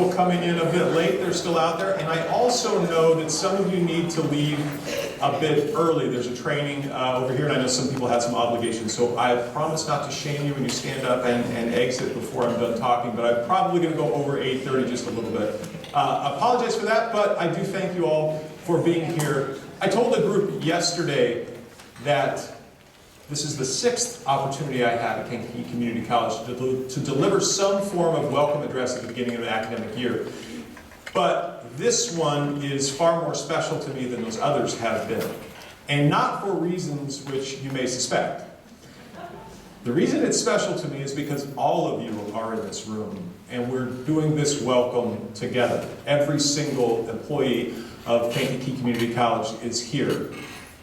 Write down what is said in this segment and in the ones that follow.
people coming in a bit late, they're still out there. And I also know that some of you need to leave a bit early. There's a training over here, and I know some people had some obligations. So I promise not to shame you when you stand up and exit before I'm done talking, but I'm probably going to go over 8:30 just a little bit. Apologize for that, but I do thank you all for being here. I told the group yesterday that this is the 6th opportunity I have at Kankakee Community College to deliver some form of welcome address at the beginning of an academic year. But this one is far more special to me than those others have been. And not for reasons which you may suspect. The reason it's special to me is because all of you are in this room, and we're doing this welcome together. Every single employee of Kankakee Community College is here.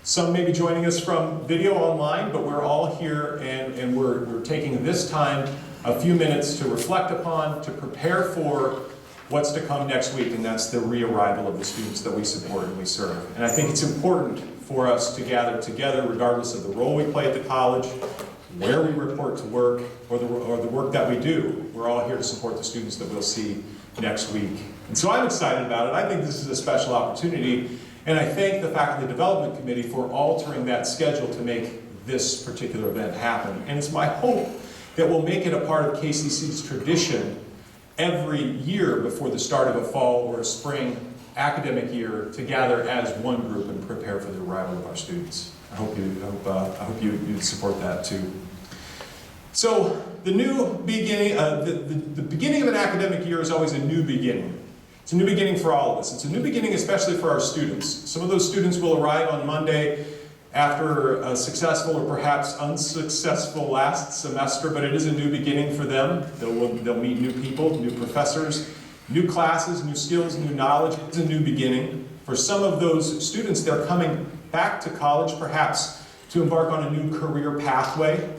Some may be joining us from video online, but we're all here, and we're taking this time, a few minutes, to reflect upon, to prepare for what's to come next week, and that's the re-arrival of the students that we support and we serve. And I think it's important for us to gather together, regardless of the role we play at the college, where we report to work, or the work that we do. We're all here to support the students that we'll see next week. And so I'm excited about it. I think this is a special opportunity. And I thank the Faculty Development Committee for altering that schedule to make this particular event happen. And it's my hope that we'll make it a part of KCC's tradition every year before the start of a fall or a spring academic year to gather as one group and prepare for the arrival of our students. I hope you support that too. So the new beginning, the beginning of an academic year is always a new beginning. It's a new beginning for all of us. It's a new beginning especially for our students. Some of those students will arrive on Monday after a successful or perhaps unsuccessful last semester, but it is a new beginning for them. They'll meet new people, new professors, new classes, new skills, new knowledge. It's a new beginning. For some of those students, they're coming back to college perhaps to embark on a new career pathway,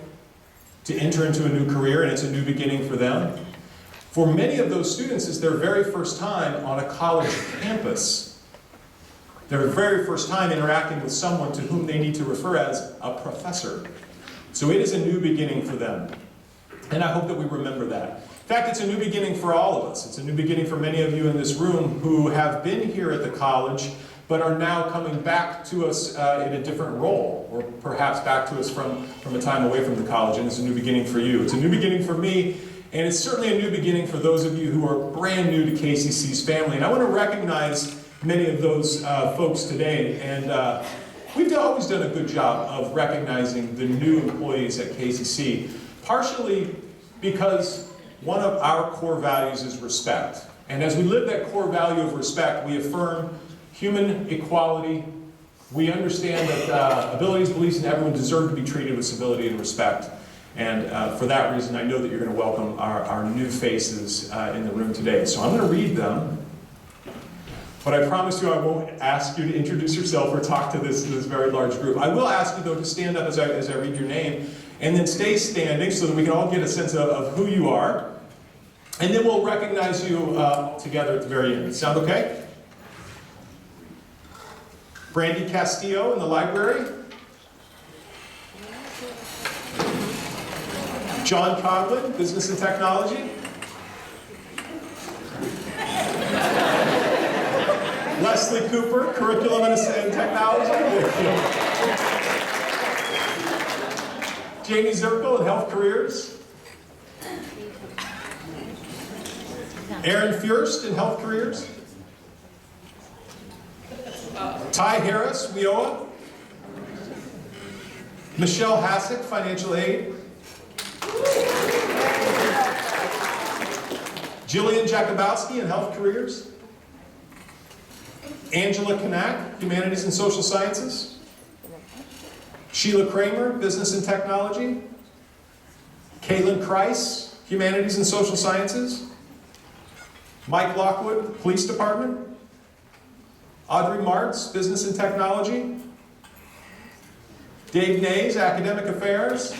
to enter into a new career, and it's a new beginning for them. For many of those students, it's their very first time on a college campus. Their very first time interacting with someone to whom they need to refer as a professor. So it is a new beginning for them. And I hope that we remember that. In fact, it's a new beginning for all of us. It's a new beginning for many of you in this room who have been here at the college, but are now coming back to us in a different role, or perhaps back to us from a time away from the college, and it's a new beginning for you. It's a new beginning for me, and it's certainly a new beginning for those of you who are brand new to KCC's family. And I want to recognize many of those folks today, and we've always done a good job of recognizing the new employees at KCC, partially because one of our core values is respect. And as we live that core value of respect, we affirm human equality. We understand that abilities, beliefs, and everyone deserve to be treated with civility and respect. And for that reason, I know that you're going to welcome our new faces in the room today. So I'm going to read them, but I promise you I won't ask you to introduce yourself or talk to this very large group. I will ask you, though, to stand up as I read your name, and then stay standing so that we can all get a sense of who you are. And then we'll recognize you together at the very end. Sound okay? Brandy Castillo in the library. John Coughlin, Business and Technology. Leslie Cooper, Curriculum and Technology. Jamie Zirkle in Health Careers. Aaron Furst in Health Careers. Ty Harris, WIOA. Michelle Hassick, Financial Aid. Jillian Jakubowski in Health Careers. Angela Kanak, Humanities and Social Sciences. Sheila Kramer, Business and Technology. Caitlin Kreis, Humanities and Social Sciences. Mike Lockwood, Police Department. Audrey Martz, Business and Technology. Dave Nays, Academic Affairs.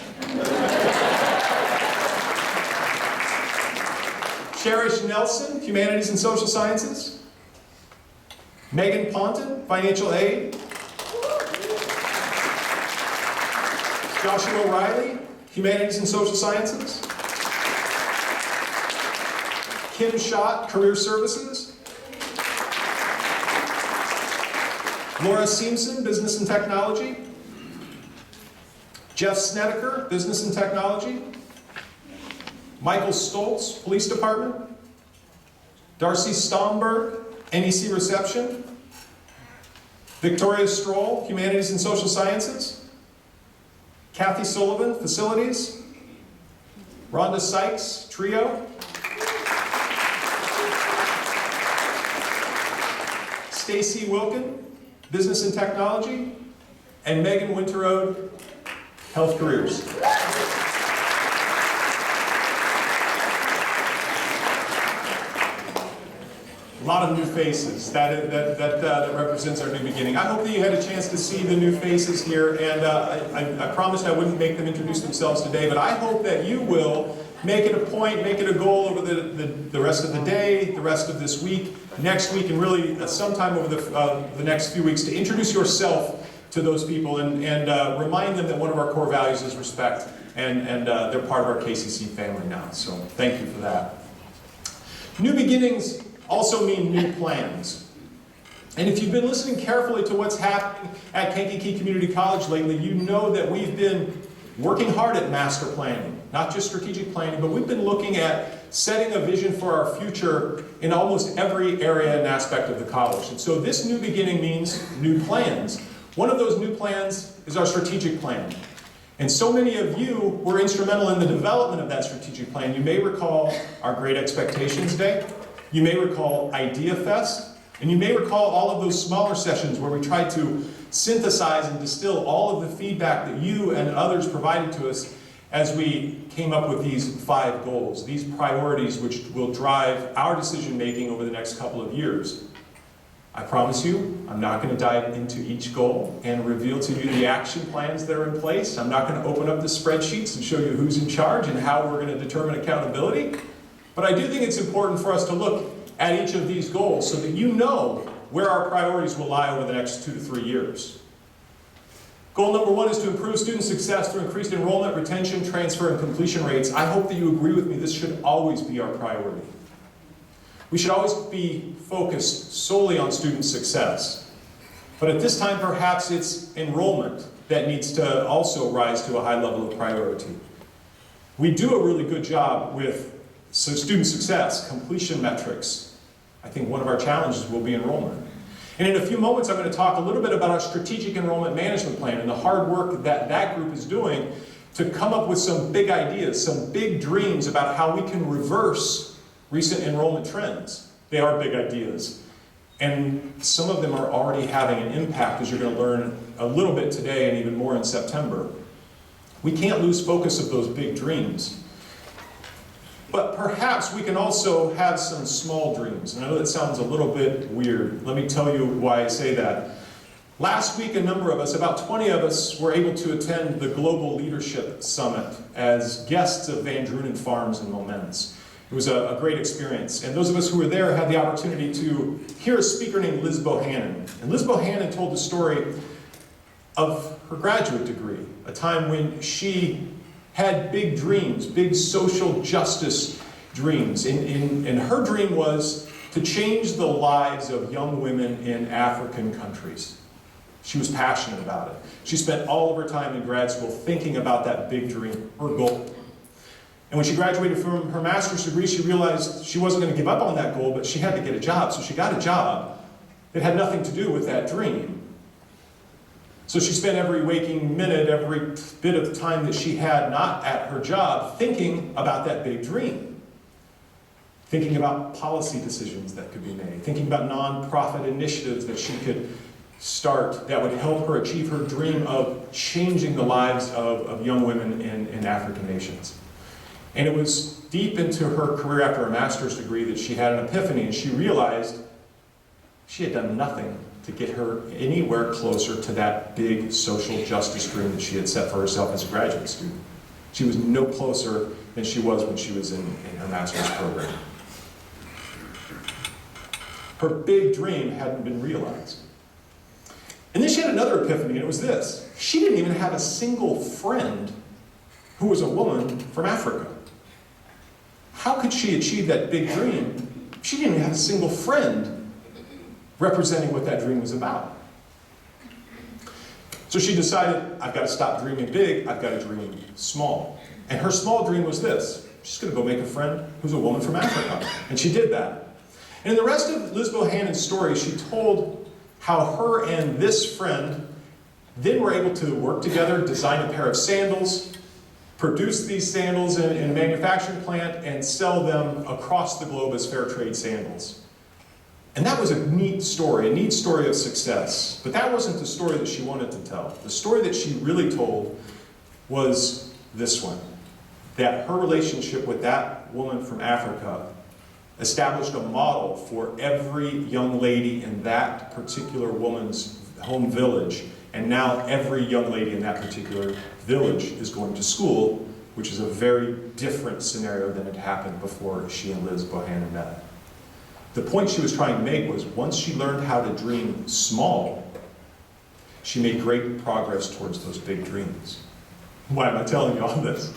Cherish Nelson, Humanities and Social Sciences. Megan Ponton, Financial Aid. Joshua Riley, Humanities and Social Sciences. Kim Schott, Career Services. Laura Seamson, Business and Technology. Jeff Snedeker, Business and Technology. Michael Stoltz, Police Department. Darcy Stomberg, NEC Reception. Victoria Stroll, Humanities and Social Sciences. Kathy Sullivan, Facilities. Rhonda Sykes, Trio. Stacy Wilkin, Business and Technology. And Megan Winterode, Health Careers. A lot of new faces. That represents our new beginning. I hope that you had a chance to see the new faces here, and I promised I wouldn't make them introduce themselves today, but I hope that you will make it a point, make it a goal over the rest of the day, the rest of this week, next week, and really sometime over the next few weeks to introduce yourself to those people and remind them that one of our core values is respect, and they're part of our KCC family now. So thank you for that. New beginnings also mean new plans. And if you've been listening carefully to what's happening at Kankakee Community College lately, you know that we've been working hard at master planning, not just strategic planning, but we've been looking at setting a vision for our future in almost every area and aspect of the college. And so this new beginning means new plans. One of those new plans is our strategic plan. And so many of you were instrumental in the development of that strategic plan. You may recall our Great Expectations Day. You may recall Idea Fest, and you may recall all of those smaller sessions where we tried to synthesize and distill all of the feedback that you and others provided to us as we came up with these 5 goals, these priorities which will drive our decision making over the next couple of years. I promise you, I'm not going to dive into each goal and reveal to you the action plans that are in place. I'm not going to open up the spreadsheets and show you who's in charge and how we're going to determine accountability. But I do think it's important for us to look at each of these goals so that you know where our priorities will lie over the next 2 to 3 years. Goal number 1 is to improve student success through increased enrollment, retention, transfer, and completion rates. I hope that you agree with me, this should always be our priority. We should always be focused solely on student success. But at this time, perhaps it's enrollment that needs to also rise to a high level of priority. We do a really good job with student success, completion metrics. I think one of our challenges will be enrollment. And in a few moments, I'm going to talk a little bit about our strategic enrollment management plan and the hard work that that group is doing to come up with some big ideas, some big dreams about how we can reverse recent enrollment trends. They are big ideas. And some of them are already having an impact, as you're going to learn a little bit today and even more in September. We can't lose focus of those big dreams. But perhaps we can also have some small dreams. And I know that sounds a little bit weird. Let me tell you why I say that. Last week, a number of us, about 20 of us, were able to attend the Global Leadership Summit as guests of Van Drunen Farms in Moments. It was a great experience. And those of us who were there had the opportunity to hear a speaker named Liz Bohannon. And Liz Bohannon told the story of her graduate degree, a time when she had big dreams, big social justice dreams. And her dream was to change the lives of young women in African countries. She was passionate about it. She spent all of her time in grad school thinking about that big dream, her goal. And when she graduated from her master's degree, she realized she wasn't going to give up on that goal, but she had to get a job. So she got a job that had nothing to do with that dream. So she spent every waking minute, every bit of time that she had not at her job, thinking about that big dream. Thinking about policy decisions that could be made. Thinking about nonprofit initiatives that she could start that would help her achieve her dream of changing the lives of young women in African nations. And it was deep into her career after a master's degree that she had an epiphany, and she realized she had done nothing to get her anywhere closer to that big social justice dream that she had set for herself as a graduate student. She was no closer than she was when she was in her master's program. Her big dream hadn't been realized. And then she had another epiphany, and it was this. She didn't even have a single friend who was a woman from Africa. How could she achieve that big dream if she didn't even have a single friend representing what that dream was about? So she decided, I've got to stop dreaming big, I've got to dream small. And her small dream was this: she's going to go make a friend who's a woman from Africa. And she did that. And in the rest of Liz Bohannon's story, she told how her and this friend then were able to work together, design a pair of sandals, produce these sandals in a manufacturing plant, and sell them across the globe as fair trade sandals. And that was a neat story of success. But that wasn't the story that she wanted to tell. The story that she really told was this one: that her relationship with that woman from Africa established a model for every young lady in that particular woman's home village. And now every young lady in that particular village is going to school, which is a very different scenario than had happened before she and Liz Bohannon met. The point she was trying to make was, once she learned how to dream small, she made great progress towards those big dreams. Why am I telling you all this?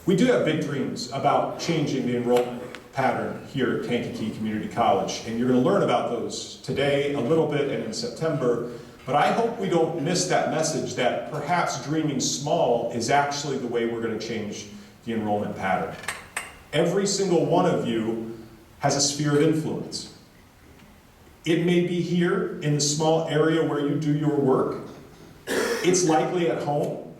We do have big dreams about changing the enrollment pattern here at Kankakee Community College, and you're going to learn about those today a little bit and in September. But I hope we don't miss that message that perhaps dreaming small is actually the way we're going to change the enrollment pattern. Every single one of you has a sphere of influence. It may be here in the small area where you do your work. It's likely at home.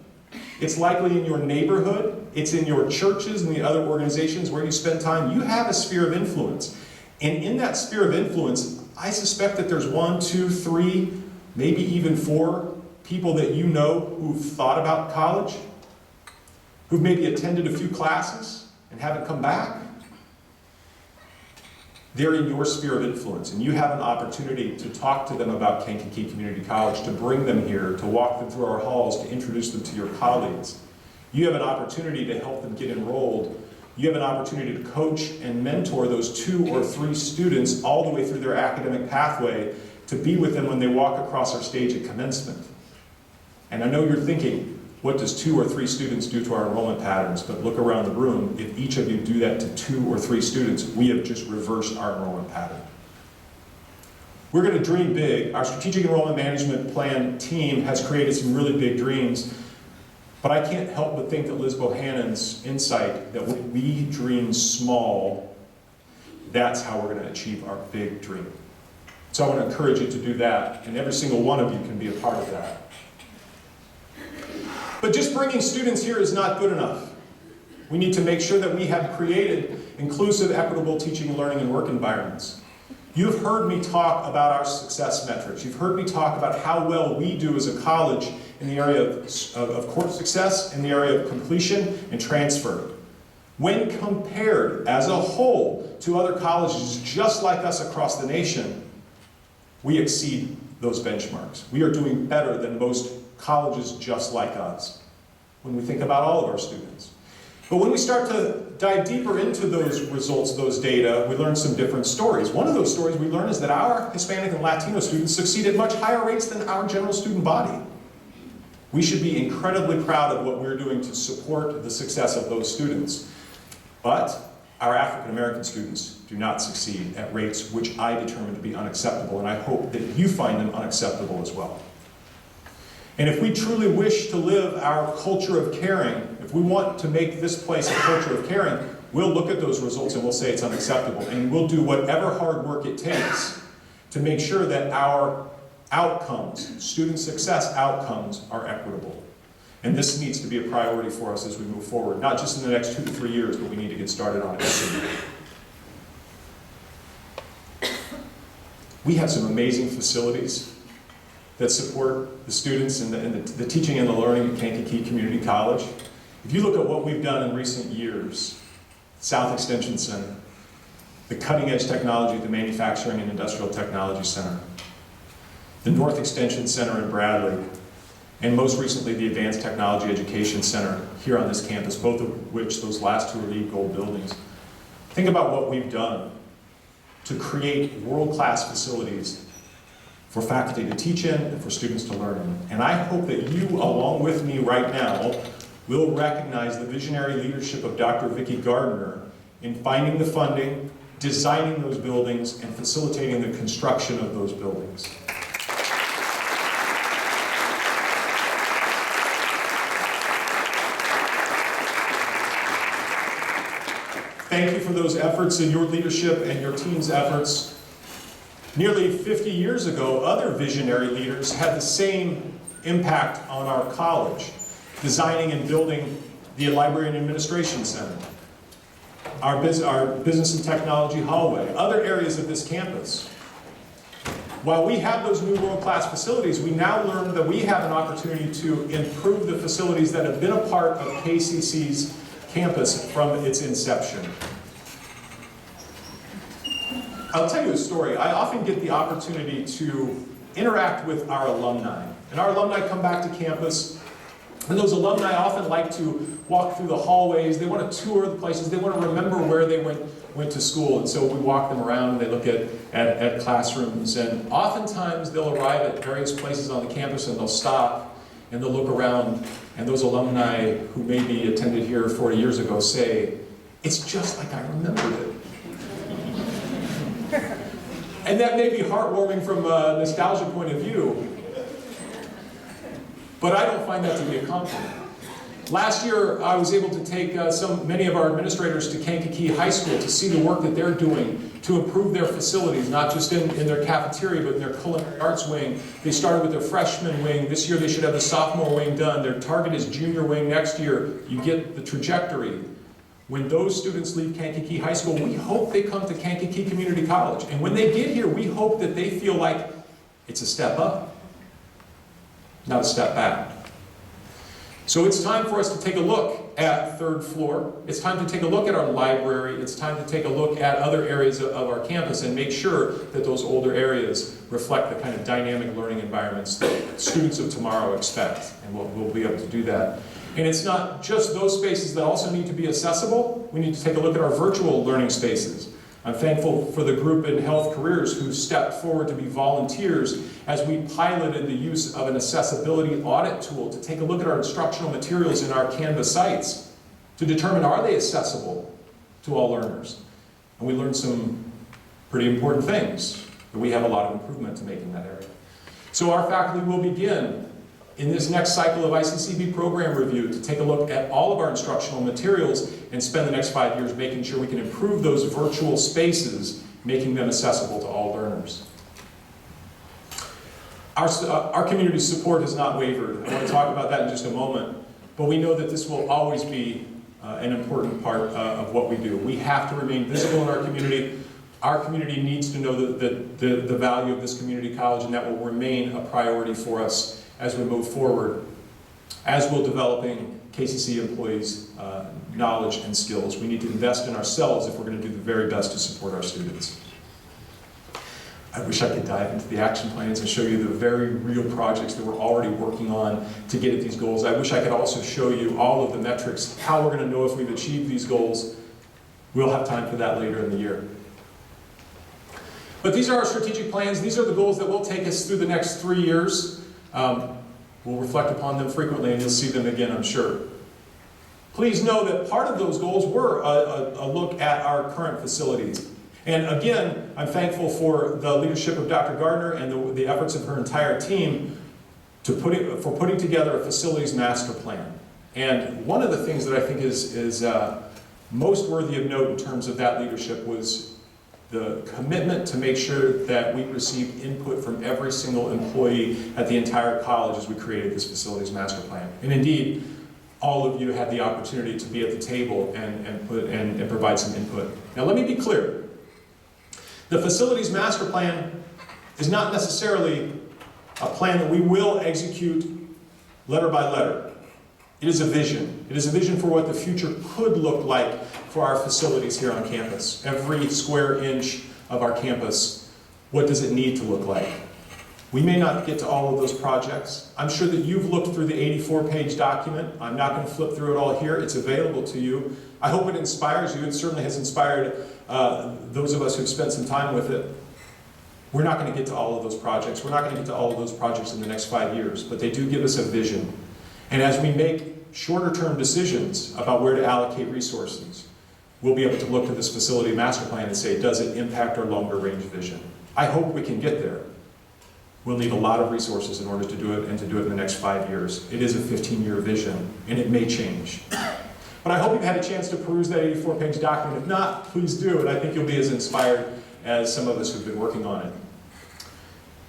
It's likely in your neighborhood. It's in your churches and the other organizations where you spend time. You have a sphere of influence. And in that sphere of influence, I suspect that there's 1, 2, 3, maybe even 4 people that you know who've thought about college, who've maybe attended a few classes and haven't come back. They're in your sphere of influence, and you have an opportunity to talk to them about Kankakee Community College, to bring them here, to walk them through our halls, to introduce them to your colleagues. You have an opportunity to help them get enrolled. You have an opportunity to coach and mentor those 2 or 3 students all the way through their academic pathway, to be with them when they walk across our stage at commencement. And I know you're thinking, what does 2 or 3 students do to our enrollment patterns? But look around the room. If each of you do that to 2 or 3 students, we have just reversed our enrollment pattern. We're going to dream big. Our strategic enrollment management plan team has created some really big dreams. But I can't help but think that Liz Bohannon's insight that when we dream small, that's how we're going to achieve our big dream. So I want to encourage you to do that, and every single one of you can be a part of that. But just bringing students here is not good enough. We need to make sure that we have created inclusive, equitable teaching and learning and work environments. You've heard me talk about our success metrics. You've heard me talk about how well we do as a college in the area of course success, in the area of completion and transfer. When compared as a whole to other colleges just like us across the nation, we exceed those benchmarks. We are doing better than most colleges just like us when we think about all of our students. But when we start to dive deeper into those results, those data, we learn some different stories. One of those stories we learn is that our Hispanic and Latino students succeed at much higher rates than our general student body. We should be incredibly proud of what we're doing to support the success of those students. But our African American students do not succeed at rates which I determine to be unacceptable, and I hope that you find them unacceptable as well. And if we truly wish to live our culture of caring, if we want to make this place a culture of caring, we'll look at those results and we'll say it's unacceptable, and we'll do whatever hard work it takes to make sure that our outcomes, student success outcomes, are equitable. And this needs to be a priority for us as we move forward, not just in the next 2 to 3 years, but we need to get started on it. We have some amazing facilities that support the students and the teaching and the learning at Kankakee Community College. If you look at what we've done in recent years, South Extension Center, the cutting edge technology at the Manufacturing and Industrial Technology Center, the North Extension Center in Bradley, and most recently the Advanced Technology Education Center here on this campus, both of which, those last 2 are LEED Gold buildings. Think about what we've done to create world-class facilities for faculty to teach in and for students to learn in. And I hope that you, along with me right now, will recognize the visionary leadership of Dr. Vicki Gardner in finding the funding, designing those buildings, and facilitating the construction of those buildings. Thank you for those efforts and your leadership and your team's efforts. Nearly 50 years ago, other visionary leaders had the same impact on our college, designing and building the Library and Administration Center, our Business and Technology Hallway, other areas of this campus. While we have those new world-class facilities, we now learn that we have an opportunity to improve the facilities that have been a part of KCC's campus from its inception. I'll tell you a story. I often get the opportunity to interact with our alumni. And our alumni come back to campus, and those alumni often like to walk through the hallways. They want to tour the places. They want to remember where they went to school. And so we walk them around, and they look at classrooms. And oftentimes they'll arrive at various places on the campus, and they'll stop, and they'll look around, and those alumni who maybe attended here 40 years ago say, "It's just like I remembered it." And that may be heartwarming from a nostalgia point of view, but I don't find that to be a compliment. Last year, I was able to take many of our administrators to Kankakee High School to see the work that they're doing to improve their facilities, not just in their cafeteria, but in their culinary arts wing. They started with their freshman wing. This year, they should have the sophomore wing done. Their target is junior wing next year. You get the trajectory. When those students leave Kankakee High School, we hope they come to Kankakee Community College. And when they get here, we hope that they feel like it's a step up, not a step back. So it's time for us to take a look at third floor. It's time to take a look at our library. It's time to take a look at other areas of our campus and make sure that those older areas reflect the kind of dynamic learning environments that students of tomorrow expect. And we'll be able to do that. And it's not just those spaces that also need to be accessible. We need to take a look at our virtual learning spaces. I'm thankful for the group in Health Careers who stepped forward to be volunteers as we piloted the use of an accessibility audit tool to take a look at our instructional materials in our Canvas sites to determine, are they accessible to all learners? And we learned some pretty important things, but we have a lot of improvement to make in that area. So our faculty will begin in this next cycle of ICCB program review to take a look at all of our instructional materials and spend the next 5 years making sure we can improve those virtual spaces, making them accessible to all learners. Our community support has not wavered. I want to talk about that in just a moment, but we know that this will always be an important part of what we do. We have to remain visible in our community. Our community needs to know the value of this community college, and that will remain a priority for us as we move forward, as we're developing KCC employees' knowledge and skills. We need to invest in ourselves if we're going to do the very best to support our students. I wish I could dive into the action plans and show you the very real projects that we're already working on to get at these goals. I wish I could also show you all of the metrics, how we're going to know if we've achieved these goals. We'll have time for that later in the year. But these are our strategic plans. These are the goals that will take us through the next 3 years. We'll reflect upon them frequently, and you'll see them again, I'm sure. Please know that part of those goals were a look at our current facilities. And again, I'm thankful for the leadership of Dr. Gardner and the efforts of her entire team for putting together a facilities master plan. And one of the things that I think is most worthy of note in terms of that leadership was the commitment to make sure that we receive input from every single employee at the entire college as we created this facilities master plan. And indeed, all of you had the opportunity to be at the table and provide some input. Now let me be clear. The facilities master plan is not necessarily a plan that we will execute letter by letter. It is a vision. It is a vision for what the future could look like for our facilities here on campus. Every square inch of our campus, what does it need to look like? We may not get to all of those projects. I'm sure that you've looked through the 84-page document. I'm not going to flip through it all here. It's available to you. I hope it inspires you. It certainly has inspired those of us who've spent some time with it. We're not going to get to all of those projects. We're not going to get to all of those projects in the next 5 years, but they do give us a vision. And as we make shorter-term decisions about where to allocate resources, we'll be able to look to this facility master plan and say, does it impact our longer range vision? I hope we can get there. We'll need a lot of resources in order to do it, and to do it in the next 5 years. It is a 15-year vision, and it may change. But I hope you've had a chance to peruse that 84-page document. If not, please do, and I think you'll be as inspired as some of us who've been working on it.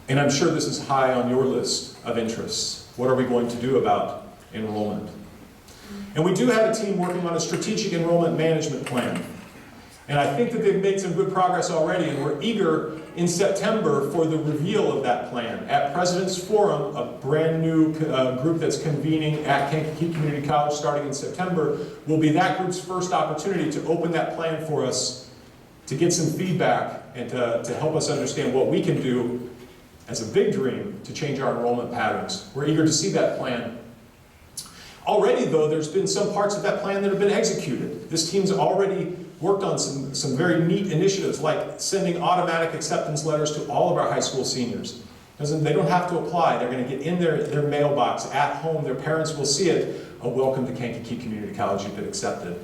And I'm sure this is high on your list of interests. What are we going to do about enrollment? And we do have a team working on a strategic enrollment management plan. And I think that they've made some good progress already, and we're eager in September for the reveal of that plan. At President's Forum, a brand new group that's convening at Kankakee Community College starting in September, will be that group's first opportunity to open that plan for us, to get some feedback, and to help us understand what we can do as a big dream to change our enrollment patterns. We're eager to see that plan. Already, though, there's been some parts of that plan that have been executed. This team's already worked on some very neat initiatives, like sending automatic acceptance letters to all of our high school seniors. They don't have to apply. They're going to get in their mailbox at home. Their parents will see it. A welcome to Kankakee Community College. You've been accepted.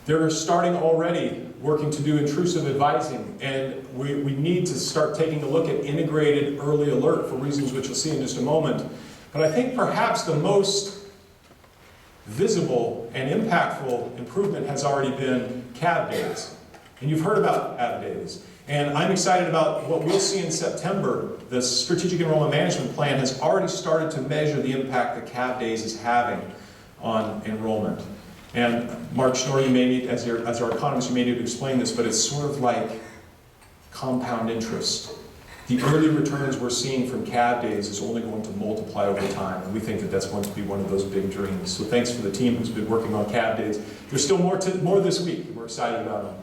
They're starting already working to do intrusive advising, and we need to start taking a look at integrated early alert for reasons which you'll see in just a moment. But I think perhaps the most visible and impactful improvement has already been CAV days. And you've heard about CAV days. And I'm excited about what we'll see in September. The Strategic Enrollment Management Plan has already started to measure the impact that CAV days is having on enrollment. And Mark Schnorr, you may need, as our economist, you may need to explain this, but it's sort of like compound interest. The early returns we're seeing from CAV days is only going to multiply over time, and we think that that's going to be one of those big dreams. So thanks for the team who's been working on CAV days. There's still more this week. We're excited about them.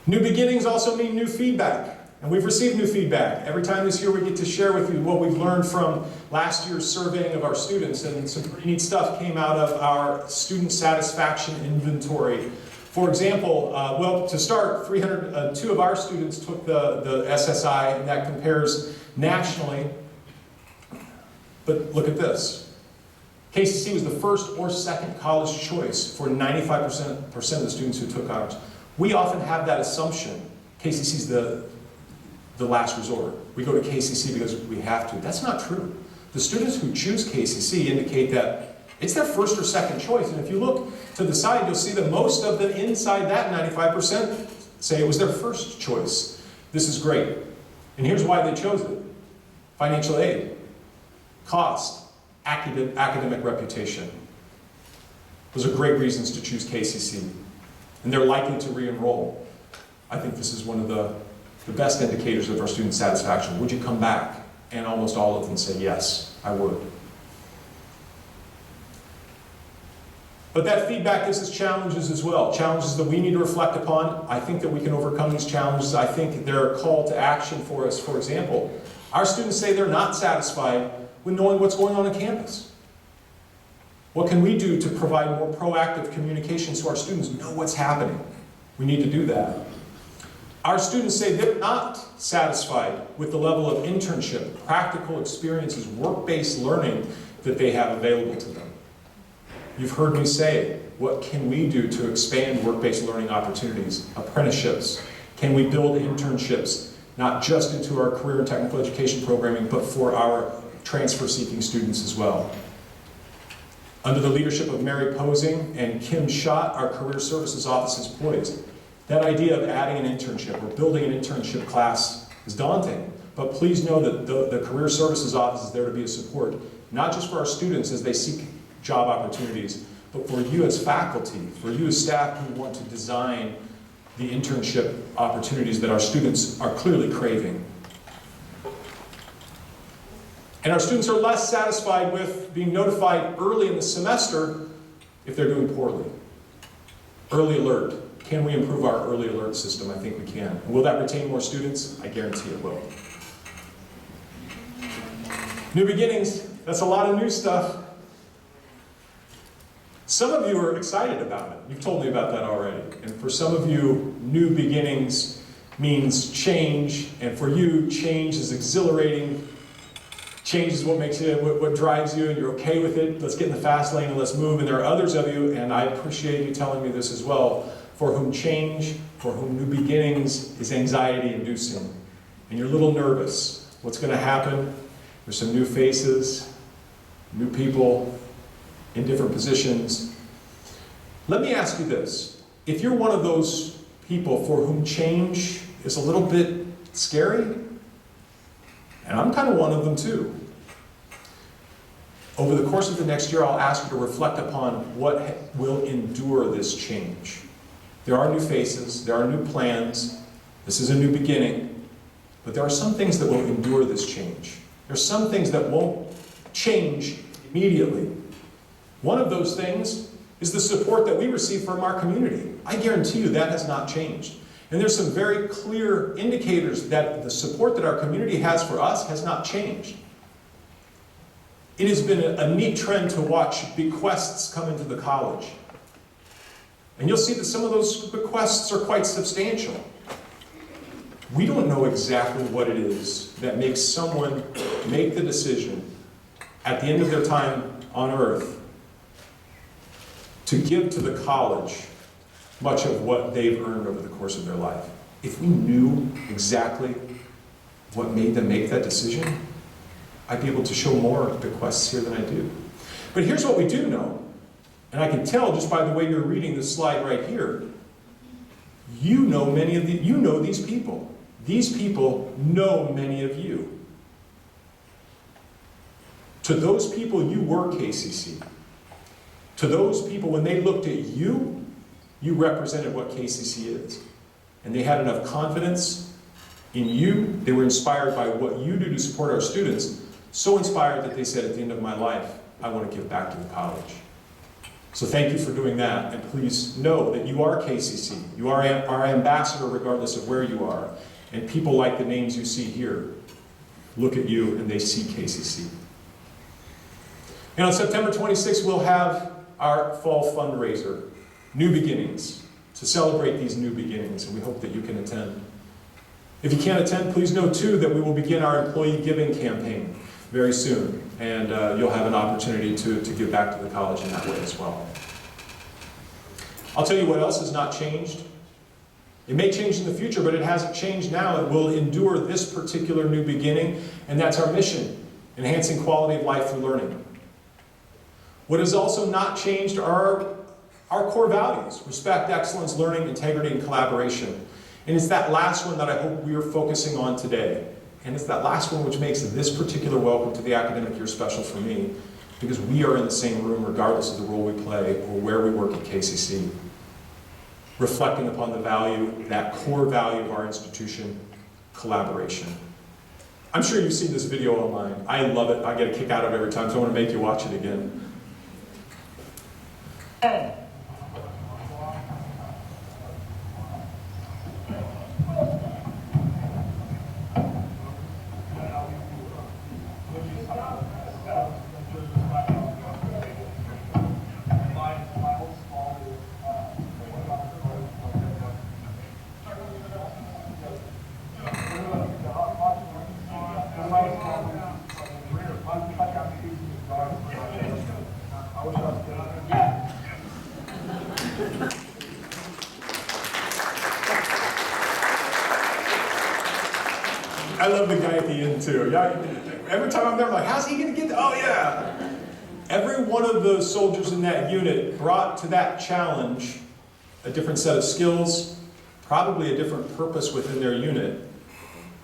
New beginnings also mean new feedback. And we've received new feedback. Every time this year we get to share with you what we've learned from last year's surveying of our students, and some pretty neat stuff came out of our student satisfaction inventory. For example, well, to start, 302 of our students took the SSI, and that compares nationally. But look at this. KCC was the first or second college choice for 95% of the students who took ours. We often have that assumption. KCC's the last resort. We go to KCC because we have to. That's not true. The students who choose KCC indicate that it's their first or second choice. And if you look to the side, you'll see that most of them inside that 95% say it was their first choice. This is great. And here's why they chose it. Financial aid, cost, academic reputation. Those are great reasons to choose KCC. And they're likely to re-enroll. I think this is one of the best indicators of our student satisfaction. Would you come back? And almost all of them say, yes, I would. But that feedback gives us challenges as well, challenges that we need to reflect upon. I think that we can overcome these challenges. I think they're a call to action for us. For example, our students say they're not satisfied with knowing what's going on campus. What can we do to provide more proactive communication so our students know what's happening? We need to do that. Our students say they're not satisfied with the level of internship, practical experiences, work-based learning that they have available to them. You've heard me say, what can we do to expand work-based learning opportunities, apprenticeships? Can we build internships, not just into our career and technical education programming, but for our transfer-seeking students as well? Under the leadership of Mary Posing and Kim Schott, our Career Services Office is poised. That idea of adding an internship or building an internship class is daunting, but please know that the Career Services Office is there to be a support, not just for our students as they seek job opportunities, but for you as faculty, for you as staff who want to design the internship opportunities that our students are clearly craving. And our students are less satisfied with being notified early in the semester if they're doing poorly. Early alert. Can we improve our early alert system? I think we can. And will that retain more students? I guarantee it will. New beginnings. That's a lot of new stuff. Some of you are excited about it. You've told me about that already. And for some of you, new beginnings means change. And for you, change is exhilarating. change is what makes you, what drives you, and you're okay with it. Let's get in the fast lane and let's move. And there are others of you, and I appreciate you telling me this as well, for whom change, for whom new beginnings is anxiety-inducing. And you're a little nervous. What's going to happen? There's some new faces, new people in different positions. Let me ask you this. If you're one of those people for whom change is a little bit scary, and I'm kind of one of them too, over the course of the next year, I'll ask you to reflect upon what will endure this change. There are new faces, there are new plans, this is a new beginning, but there are some things that will endure this change. There are some things that won't change immediately. One of those things is the support that we receive from our community. I guarantee you that has not changed. And there's some very clear indicators that the support that our community has for us has not changed. It has been a neat trend to watch bequests come into the college. And you'll see that some of those bequests are quite substantial. We don't know exactly what it is that makes someone make the decision at the end of their time on earth to give to the college much of what they've earned over the course of their life. If we knew exactly what made them make that decision, I'd be able to show more bequests here than I do. But here's what we do know, and I can tell just by the way you're reading this slide right here. You know you know these people. These people know many of you. To those people, you were KCC. To those people, when they looked at you, you represented what KCC is. And they had enough confidence in you. They were inspired by what you do to support our students. So inspired that they said, at the end of my life, I want to give back to the college. So thank you for doing that. And please know that you are KCC. You are our ambassador regardless of where you are. And people like the names you see here look at you and they see KCC. And on September 26th, we'll have our fall fundraiser, New Beginnings, to celebrate these new beginnings, and we hope that you can attend. If you can't attend, please know too that we will begin our employee giving campaign very soon, and you'll have an opportunity to give back to the college in that way as well. I'll tell you what else has not changed. It may change in the future, but it hasn't changed now. It will endure this particular new beginning, and that's our mission, enhancing quality of life through learning. What has also not changed are our core values: respect, excellence, learning, integrity, and collaboration. And it's that last one that I hope we are focusing on today. And it's that last one which makes this particular welcome to the academic year special for me, because we are in the same room regardless of the role we play or where we work at KCC. Reflecting upon the value, that core value of our institution, collaboration. I'm sure you've seen this video online. I love it. I get a kick out of it every time, so I want to make you watch it again. I love the guy at the end too. Every time I'm there, I'm like, how's he gonna get there? Oh yeah! Every one of the soldiers in that unit brought to that challenge a different set of skills, probably a different purpose within their unit,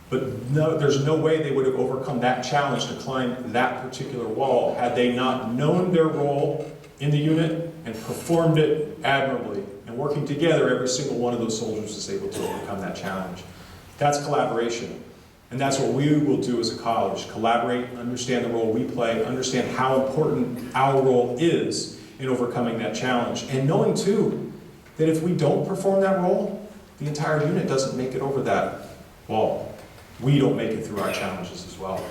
but no, there's no way they would have overcome that challenge to climb that particular wall had they not known their role in the unit and performed it admirably. And working together, every single one of those soldiers is able to overcome that challenge. That's collaboration. And that's what we will do as a college: collaborate, understand the role we play, understand how important our role is in overcoming that challenge. And knowing too, that if we don't perform that role, the entire unit doesn't make it over that wall. We don't make it through our challenges as well.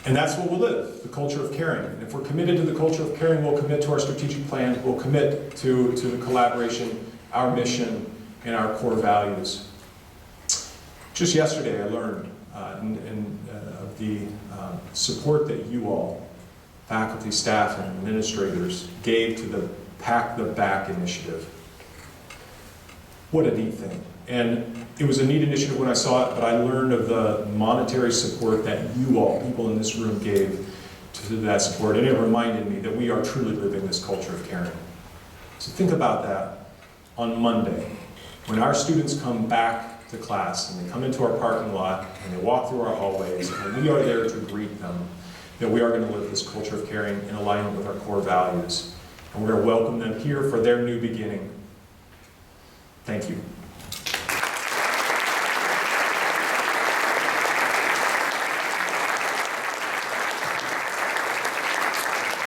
And that's what we'll live, the culture of caring. And if we're committed to the culture of caring, we'll commit to our strategic plan, we'll commit to the collaboration, our mission, and our core values. Just yesterday I learned of the support that you all, faculty, staff, and administrators, gave to the Pack the Back initiative. What a neat thing. And it was a neat initiative when I saw it, but I learned of the monetary support that you all, people in this room, gave to that support. And it reminded me that we are truly living this culture of caring. So think about that on Monday, when our students come back to class and they come into our parking lot and they walk through our hallways and we are there to greet them, that we are going to live this culture of caring in alignment with our core values. And we're going to welcome them here for their new beginning. Thank you.